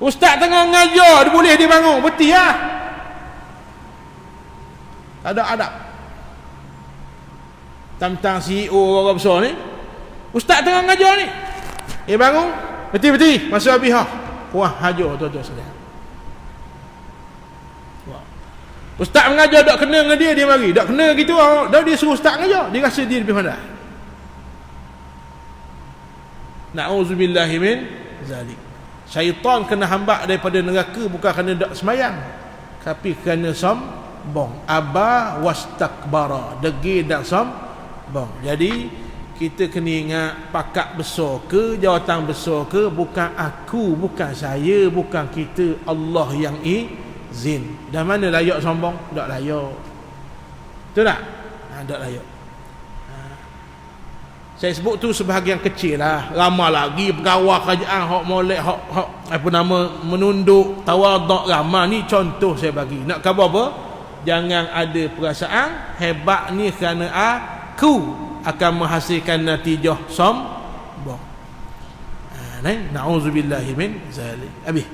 Ustaz tengah mengajar, dia boleh dia bangun, betul lah. Tak ada adab. Tentang CEO orang besar ni, ustaz tengah mengajar ni, bangun, betul-betul masuk habis wah hajar tuan-tuan sekalian. Ustaz mengajar tak kena dengan dia mari, tak kena gitu, dah dia suruh ustaz mengajar, dia rasa dia lebih pandai. Na'udzubillahi min zalik. Syaitan kena hambak daripada neraka bukan kerana tak semayang, tapi kerana sombong. Aba wastakbara, degil dan sombong. Jadi kita kena ingat, pakat besar ke, jawatan besar ke, bukan aku, bukan saya, bukan kita, Allah yang izin. Dan mana layak sombong? Tak layak. Betul tak? Tak layak. Saya sebut tu sebahagian kecil lah. Ramai lagi pegawai kerajaan hak molek, hak apa nama, menunduk, tawaduk, ramai. Ni contoh saya bagi. Nak khabar apa? Jangan ada perasaan hebat ni kerana aku. akan menghasilkan natijah sombong. Na'udzubillahi min zalik. Habis.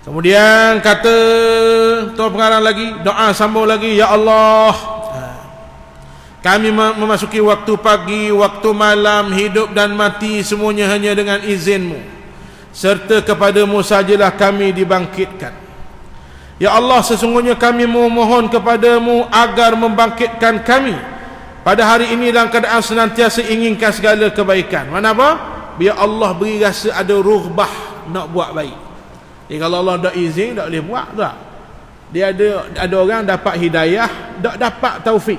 Kemudian kata tuan pengarang lagi, doa sambung lagi, ya Allah, kami memasuki waktu pagi, waktu malam, hidup dan mati semuanya hanya dengan izin-Mu, serta kepadamu sajalah kami dibangkitkan. Ya Allah, sesungguhnya kami memohon kepadamu agar membangkitkan kami pada hari ini dalam keadaan senantiasa inginkan segala kebaikan. Mana apa? Biar Allah beri rasa ada rughbah nak buat baik. Jadi kalau Allah tak izin, tak boleh buat tak? Dia ada orang dapat hidayah, tak dapat taufik.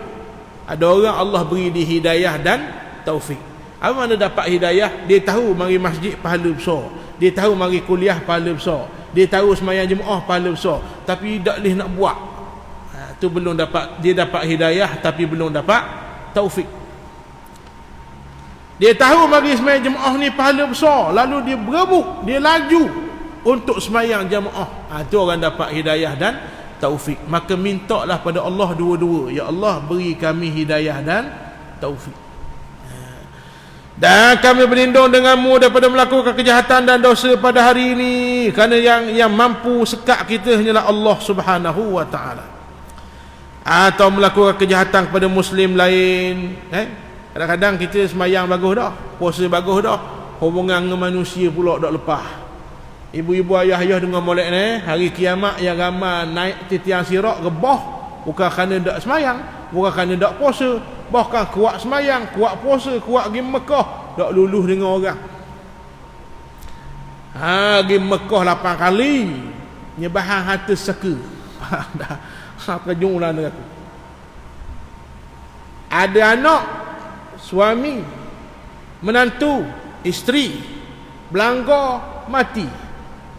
Ada orang Allah beri di hidayah dan taufik. Apa mana dapat hidayah? Dia tahu mari masjid pahala besar, dia tahu mari kuliah pahala besar, dia tahu sembahyang Jumaat pahala besar, tapi tak boleh nak buat. Tu belum dapat. Dia dapat hidayah tapi belum dapat taufik. Dia tahu mari sembahyang Jumaat ni pahala besar, lalu dia berebut, dia laju untuk sembahyang jemaah. Tu orang dapat hidayah dan taufik. Maka mintalah pada Allah dua-dua, ya Allah beri kami hidayah dan taufik. Dan kami berlindung denganmu daripada melakukan kejahatan dan dosa pada hari ini, kerana yang mampu sekat kita hanyalah Allah Subhanahu wa taala. Atau melakukan kejahatan kepada muslim lain. Kadang-kadang kita sembahyang bagus dah, puasa bagus dah, hubungan dengan manusia pula tak lepas. Ibu-ibu ayah-ayah dengan molek ni, hari kiamat yang ramai naik titian sirak rebah, bukan kerana tak semayang, bukan kerana tak puasa, bahkan kuat semayang, kuat puasa, kuat pergi Mekah, tak luluh dengan orang. Pergi Mekah 8 kali, nyebahan harta seka. Dah kejung lah dengan aku. Ada anak, suami, menantu, isteri, belangga, mati.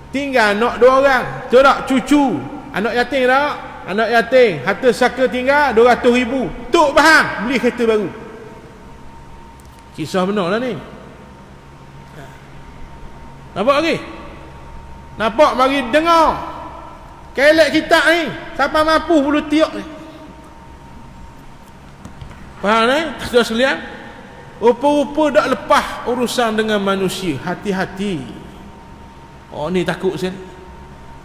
Tinggal anak 2 orang. Tu tak cucu. Anak yatim tak? Anak yatim. Harta saka tinggal 200,000. Tok bahang beli kereta baru. Kisah benar lah ni. Nampak lagi? Nampak mari dengar. Kelek kita ni. Siapa mampu bulu tiok ni. Faham ni? Sudah sekalian? Rupa-rupa tak lepas urusan dengan manusia. Hati-hati. Oh ni takut sen.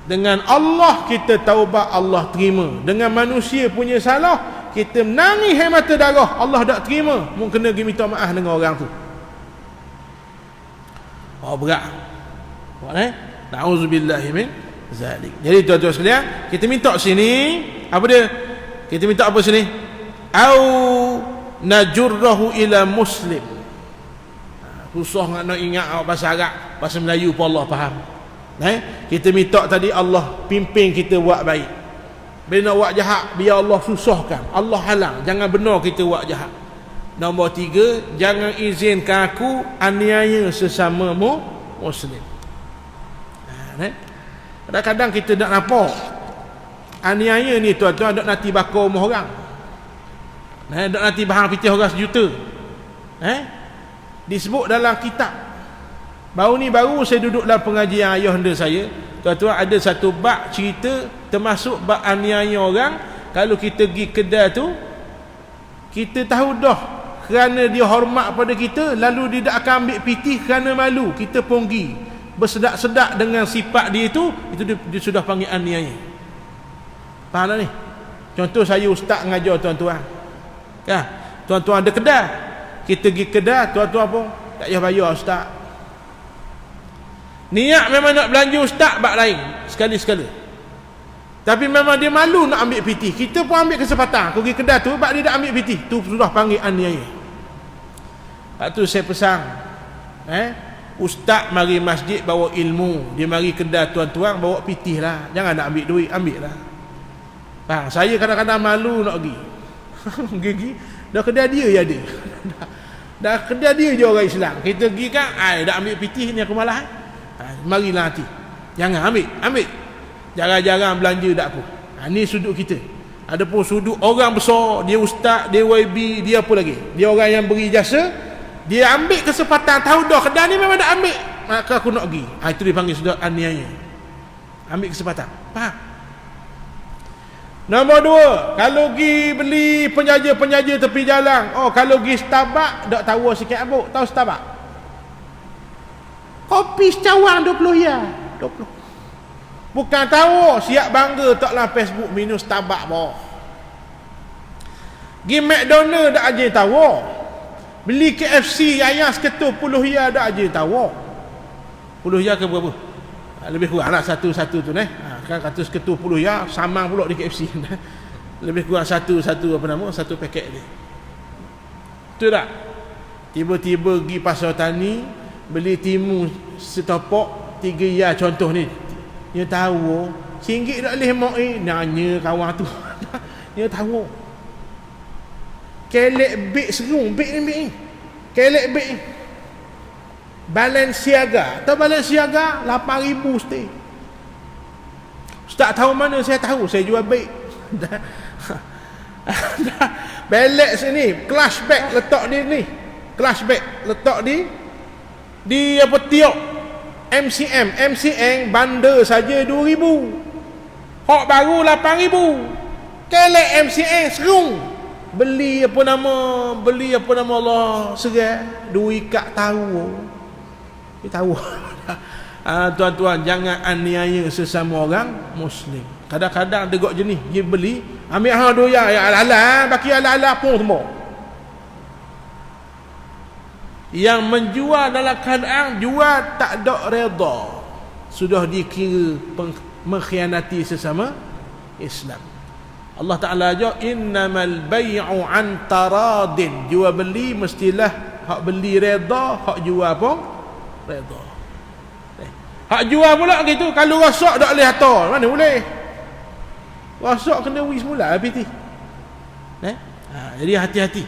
Dengan Allah kita taubat, Allah terima. Dengan manusia punya salah, kita menangis air mata darah, Allah tak terima. Mungkin kena pergi minta maaf dengan orang tu. Oh berat. Na'udzubillahi min zalik. Jadi tuan-tuan sekalian, kita minta sini apa dia? Kita minta apa sini? Au najurrahu ila muslim. Susah nak ingat bahasa Arab, bahasa Melayu pun Allah faham. Kita minta tadi Allah pimpin kita buat baik. Bila nak buat jahat, biar Allah susahkan, Allah halang, jangan benar kita buat jahat. Nombor 3, jangan izinkan aku aniaya sesamamu muslim. Kadang-kadang kita nak nampak aniaya ni tuan-tuan, nak nanti bakar rumah orang, nak nanti bahan pitih orang 1 juta. Disebut dalam kitab. Baru saya duduk dalam pengajian ayah anda saya, tuan-tuan, ada satu bab cerita termasuk bab aniaya orang. Kalau kita pergi kedai tu, kita tahu dah kerana dia hormat pada kita, lalu dia tak akan ambil pitih kerana malu, kita pun pergi bersedak-sedak dengan sifat dia itu dia sudah panggil aniaya. Faham tak ni? Contoh saya ustaz mengajar tuan-tuan, tuan-tuan ada kedai, kita pergi kedai, tuan-tuan pun tak payah bayar ustaz. Niat memang nak belanja ustaz bab lain, sekali-sekala. Tapi memang dia malu nak ambil pitih, kita pun ambil kesempatan. Aku pergi kedai tu, bab dia tak ambil pitih, tu sudah panggil aniaya. Lepas tu saya pesan, ustaz mari masjid bawa ilmu, dia mari kedai tuan-tuan bawa pitih lah, jangan nak ambil duit, ambil lah. Faham? Saya kadang-kadang malu nak pergi. Pergi dah kedai dia je ada. Dah kedai dia je orang Islam. Kita pergi kan, dah ambil pitih ni aku malas. Marilah nanti. Jangan ambil. Jarang-jarang belanja tak apa. Ni sudut kita. Ada pun sudut orang besar, dia ustaz, dia YB, dia apa lagi? Dia orang yang beri jasa, dia ambil kesempatan, tahu dah kedai ni memang nak ambil, maka aku nak pergi. Itu dipanggil sudut aniaya. Ambil kesempatan. Faham? Nombor dua, kalau pergi beli penjaja-penjaja tepi jalan, kalau pergi Starbucks dak tahu sikit abuk. Tahu Starbucks? Kopi secawang 20 ya. 20. Bukan tahu, siap bangga taklah Facebook minum Starbucks bawah. Pergi McDonald dak aje tahu. Beli KFC ayam seketul 10 ya dak aje tahu. 10 ya ke berapa? Lebih kurang lah satu-satu tu kan kata seketul 10 ya samang pula di KFC. Lebih kurang satu paket dia. Betul tak? Tiba-tiba pergi pasar tani beli timu setopok 3 ya contoh ni. Dia tahu RM1 tak boleh mak nanya kawan tu. Dia tahu. Kelek beg serung beg ni. Kelek beg ni. Balenciaga. Tahu Balenciaga 8,000 setiap. Ustaz tahu mana? Saya tahu, saya jual beg. Belek sini, clash bag letak di ni. Clash bag letak di apa tiok. MCM bandar saja 2,000. Hak baru 8,000. Kelek MCM serung. Beli apa nama Allah serai 2 ikat tahu. Dia tahu. Tuan-tuan, jangan aniaya sesama orang Muslim. Kadang-kadang degok jenis dia beli, ambil doya ya ala-ala, baki ala-ala pun semua. Yang menjual dalam keadaan jual tak ada redha, sudah dikira mengkhianati sesama Islam. Allah Ta'ala ajar innamal bay'u an taradin. Jual beli mestilah hak beli redha, hak jual pun redha. Hak jual pula gitu, kalau rosak tak boleh hantar. Mana boleh? Rosak kena wis mula habis ti. Jadi hati-hati.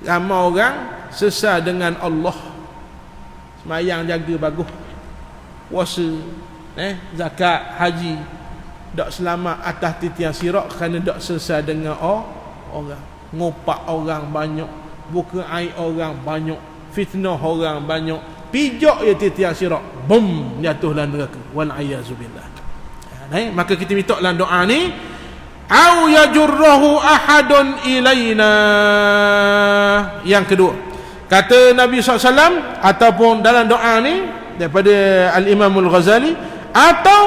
Ramai orang sesat dengan Allah. Semayang jaga bagus. Puasa, zakat, haji, dak selamat atas titian sirat kerana dak sesat dengan orang. Ngopak orang banyak, buka air orang banyak, fitnah orang banyak, pijak ya titian sirat, bom jatuh dalam neraka. Wal ayazubillah. Maka kita minta dalam doa ni, au yajurruhu ahadun ilaina. Yang kedua, kata Nabi SAW, ataupun dalam doa ni daripada Al-Imam Al-Ghazali, atau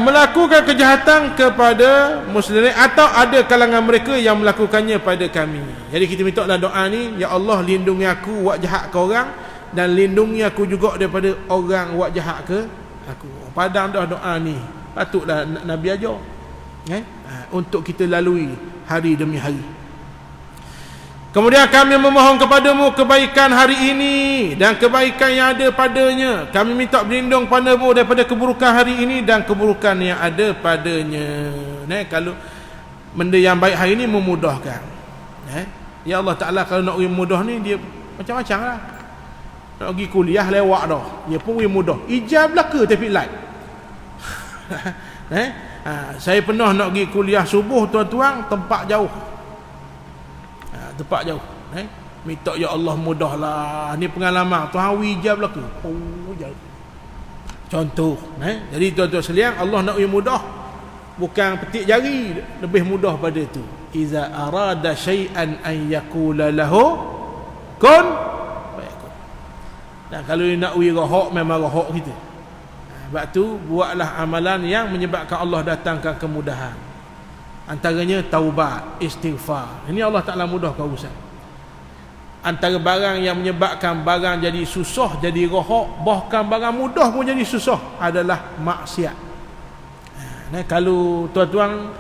melakukan kejahatan kepada muslimin, atau ada kalangan mereka yang melakukannya pada kami. Jadi kita minta dalam doa ni, ya Allah lindungi aku buat jahat ke orang, dan lindungi aku juga daripada orang buat jahat ke aku. Padang dah doa ni, patutlah Nabi ajar untuk kita lalui hari demi hari. Kemudian kami memohon kepadamu kebaikan hari ini dan kebaikan yang ada padanya. Kami minta berlindung padamu daripada keburukan hari ini dan keburukan yang ada padanya. Kalau benda yang baik hari ini memudahkan. Ya Allah Ta'ala kalau nak pergi mudah ni, dia macam-macam lah. Nak pergi kuliah lewat dah, dia pun pergi mudah. Ijab lah ke tapi light. Saya pernah nak pergi kuliah subuh, tuan-tuan, tempat jauh. Tempat jauh. Minta ya Allah mudahlah. Ni pengalaman. Tuhan wijab lah ke? Jauh. Contoh. Jadi tuan-tuan sekalian, Allah nak pergi mudah, bukan petik jari, lebih mudah pada itu. Iza arada syai'an an yaqula lahu kun fayakun. Dan kalau nak pergi rahak, memang rahak kita. Sebab tu buatlah amalan yang menyebabkan Allah datangkan kemudahan. Antaranya taubat, istighfar. Ini Allah Ta'ala mudahkan urusan. Antara barang yang menyebabkan barang jadi susah, jadi rohak, bahkan barang mudah pun jadi susah, adalah maksiat. Kalau tuan-tuan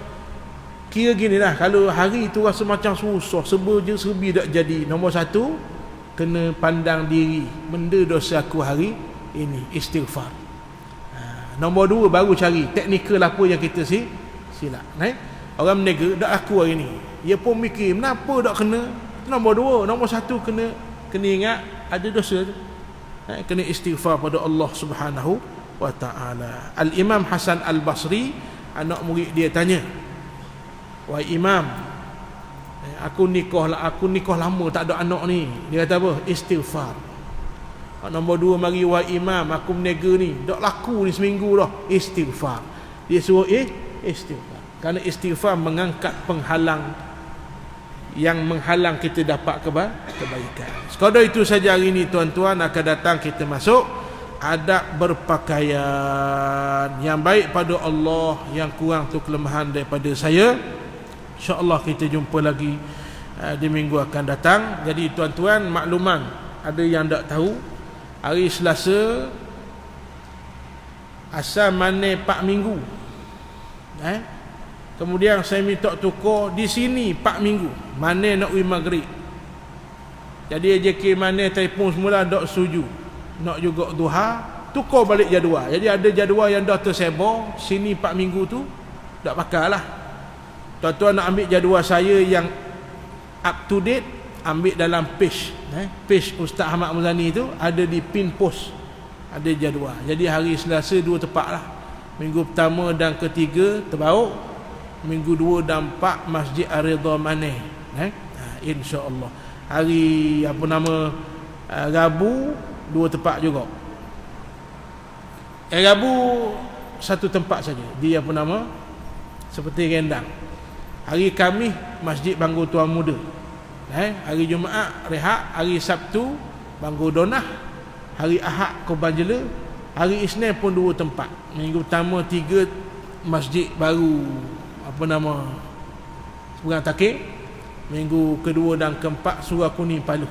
kira gini lah, kalau hari tu rasa macam susah, serbi tak jadi, nombor satu, kena pandang diri, benda dosa aku hari ini, istighfar. Nombor dua, baru cari teknikal apa yang kita silap. Orang menega dak aku hari ni, dia pun mikir kenapa dak kena. Nombor dua, nombor satu, kena ingat ada dosa tu. Kena istighfar pada Allah Subhanahu wa ta'ala. Al-Imam Hasan Al-Basri, anak murid dia tanya, wahai Imam, aku nikah lama tak ada anak ni. Dia kata apa? Istighfar. Nombor dua, mari wahai Imam, aku menega ni dak laku ni seminggu dah. Istighfar. Dia suruh istighfar. Kerana istighfar mengangkat penghalang yang menghalang kita dapat kebaikan. Sekadar itu saja hari ini tuan-tuan. Akan datang kita masuk adab berpakaian. Yang baik pada Allah, yang kurang tu kelemahan daripada saya. InsyaAllah kita jumpa lagi di minggu akan datang. Jadi tuan-tuan, makluman ada yang tak tahu, hari Selasa asal mana 4 minggu. Kemudian saya minta tukar di sini 4 minggu. Mana nak pergi maghrib. Jadi AJK mana telefon semula tak setuju. Nak juga duha, tukar balik jadual. Jadi ada jadual yang dah tersebar, sini 4 minggu tu tak pakai lah. Tuan-tuan nak ambil jadual saya yang up to date, ambil dalam page Ustaz Ahmad Muzani tu, ada di pin post, ada jadual. Jadi hari Selasa 2 tepat lah. Minggu pertama dan ketiga terbauk, minggu 2 dan 4 Masjid Ar-Ridha Maneh. InsyaAllah. Hari Rabu 2 tempat juga. Rabu satu tempat saja di seperti Rendang. Hari Khamis Masjid Bangor Tuan Muda. Hari Jumaat rehat. Hari Sabtu Bangor Donah. Hari Ahad Korban Jela. Hari Isnin pun 2 tempat. Minggu pertama 3 masjid baru Seberang Takir. Minggu kedua dan keempat Surah Kuning Palu.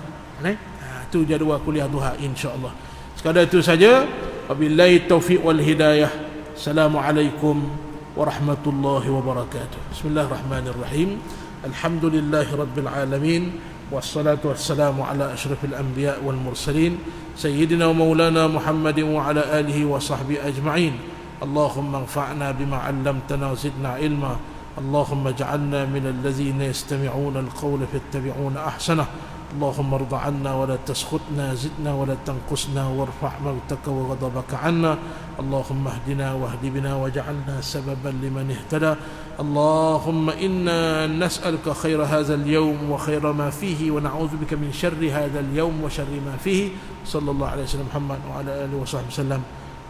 Itu jadual kuliah duha insya-Allah. Sekadar itu saja. Wabillahi taufiq wal hidayah. Assalamualaikum warahmatullahi wabarakatuh. Bismillahirrahmanirrahim. Alhamdulillahi rabbil alamin. Wassalatu wassalamu ala asyrafil anbiya wal mursalin sayyidina wa maulana Muhammadin wa ala alihi wa sahbihi ajma'in. Allahumma anfa'na bima 'allamtana wa zidna ilma. Allahumma ij'alna minal ladzina yastami'una al-qawla fayattabi'una ahsanah. اللهم ارض عنا ولا تسخطنا زدنا ولا تنقصنا وارفع موتك وغضبك عنا اللهم اهدنا واهد بنا واجعلنا سببا لمن اهتدى اللهم إنا نسألك خير هذا اليوم وخير ما فيه ونعوذ بك من شر هذا اليوم وشر ما فيه صلى الله عليه وسلم محمد وعلى آله وصحبه وسلم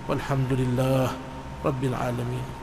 والحمد لله رب العالمين.